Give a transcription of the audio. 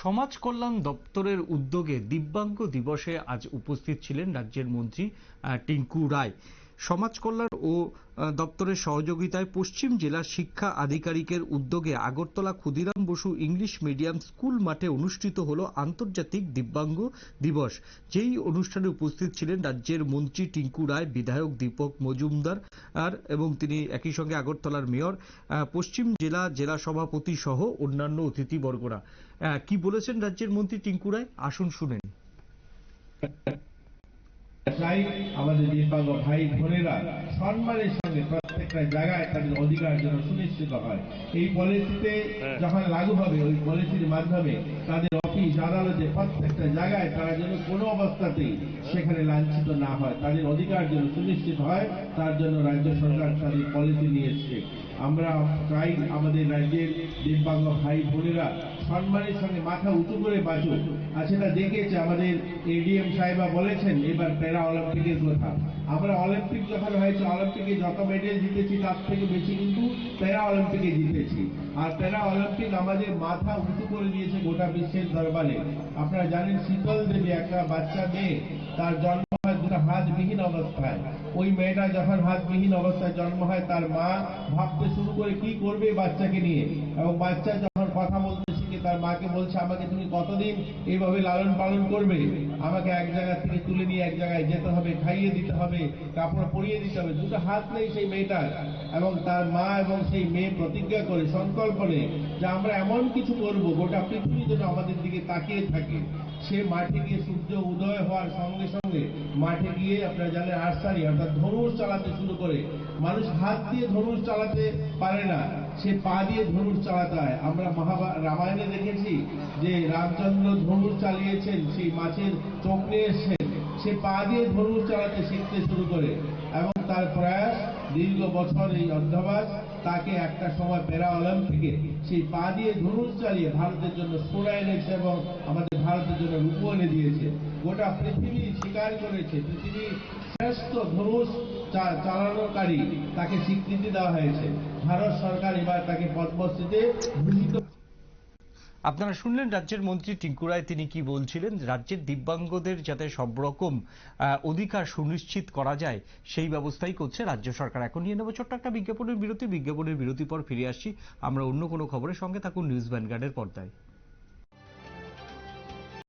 সমাজ কল্যাণ দপ্তরের উদ্যোগে দিব্যাঙ্গ দিবসে আজ উপস্থিত ছিলেন রাজ্যের মন্ত্রী টিঙ্কু রায়। সমাজ কল্যাণ ও দপ্তরের সহযোগিতায় পশ্চিম জেলার শিক্ষা আধিকারিকের উদ্যোগে Agartala Khudiram Basu English medium school মাঠে অনুষ্ঠিত হলো আন্তর্জাতিক দিব্যাঙ্গ দিবস। যেই অনুষ্ঠানে উপস্থিত ছিলেন রাজ্যের মন্ত্রী টিঙ্কু রায়, বিধায়ক দীপক মজুমদার এবং তিনি একই সঙ্গে আগরতলার মেয়র, পশ্চিম জেলা সভাপতি সহ অন্যান্য অতিথিবর্গরা। কি বলেছেন রাজ্যের মন্ত্রী টিঙ্কু রায়, আসুন শুনেন। চাই আমাদের দিব্যাঙ্গ ভাই বোনেরা সম্মানের সঙ্গে প্রত্যেকটা জায়গায় তাদের অধিকার যেন সুনিশ্চিত হয়। এই পলিসিতে যখন লাগু হবে, ওই পলিসির মাধ্যমে তাদের অফিস আদালতে প্রত্যেকটা জায়গায় তারা যেন কোনো অবস্থাতেই সেখানে লাঞ্ছিত না হয়, তাদের অধিকার যেন সুনিশ্চিত হয়, তার জন্য রাজ্য সরকার তাদের পলিসি নিয়ে এসছে। আমরা চাই আমাদের রাজ্যের দিব্যাঙ্গ ভাই বোনেরা সম্মানের সঙ্গে মাথা উঁচু করে বাঁচুক। আর সেটা দেখেছে আমাদের এডিএম সাহেবা বলেছেন এবার প্যারা অলিম্পিকের কথা। আমরা অলিম্পিক যখন হয়েছে, অলিম্পিকে যত মেডেল জিতেছি তার থেকে বেশি কিন্তু প্যারা অলিম্পিকে জিতেছি। আর প্যারা অলিম্পিক আমাদের মাথা উঁচু করে দিয়েছে গোটা বিশ্বের দরবারে। আপনারা জানেন শীতল দেবী একটা বাচ্চা মেয়ে, তার জন্ম হয় দুটো হাতবিহীন অবস্থায়। ওই মেয়েটা যখন হাতবিহীন অবস্থায় জন্ম হয়, তার মা ভাবতে শুরু করে কি করবে বাচ্চাকে নিয়ে, এবং বাচ্চা যখন কথা বলতে শিখে তার মাকে বলছে আমাকে তুমি কতদিন এইভাবে লালন পালন করবে, আমাকে এক জায়গা থেকে তুলে নিয়ে এক জায়গায় যেতে হবে, খাইয়ে দিতে হবে, কাপড় পরিয়ে দিতে হবে। দুটো হাত নেই সেই মেয়েটার, এবং তার মা এবং সেই মেয়ে প্রতিজ্ঞা করে, সংকল্প নেই যে আমরা এমন কিছু করবো গোটা পৃথিবী যেন আমাদের দিকে তাকিয়ে থাকে। সে মাঠে গিয়ে সূর্য উদয় হওয়ার সঙ্গে সঙ্গে মাঠে গিয়ে আপনারা জানেন আর্চারি অর্থাৎ ধনুষ চালাতে শুরু করে। মানুষ হাত দিয়ে ধনুষ চালাতে পারে না, সে পা দিয়ে ধনুষ চালাতে হয়। আমরা রামায়ণে দেখেছি যে রামচন্দ্র ধনুষ চালিয়েছেন, সেই মাছের চোখ নিয়ে এসেছেন, সে পা দিয়ে ধনুষ চালাতে শিখতে শুরু করে, এবং তার প্রয়াস দীর্ঘ বছর এই অধ্যবাস তাকে একটা সময় প্যারা অলিম্পিকে সেই পা দিয়ে ধনুষ চালিয়ে ভারতের জন্য সোনা এনেছে এবং আমাদের ভারতের জন্য রূপো এনে দিয়েছে। গোটা পৃথিবী স্বীকার করেছে, পৃথিবীর শ্রেষ্ঠ ধনুষ চালানোকারী তাকে স্বীকৃতি দেওয়া হয়েছে। ভারত সরকার এবার তাকে পদ্মশ্রীতে ভূষিত। আপনারা শুনলেন রাজ্যের মন্ত্রী টিঙ্কু রায়, তিনি কি বলছিলেন। রাজ্যের দিব্যাঙ্গদের যাতে সব রকম অধিকার সুনিশ্চিত করা যায় সেই ব্যবস্থাই করছে রাজ্য সরকার। এখন নিয়ে নেব ছোট্ট একটা বিজ্ঞাপনের বিরতির পর ফিরে আসছি আমরা অন্য কোনো খবরের সঙ্গে। থাকুন নিউজ ভ্যানগার্ডের পর্দায়।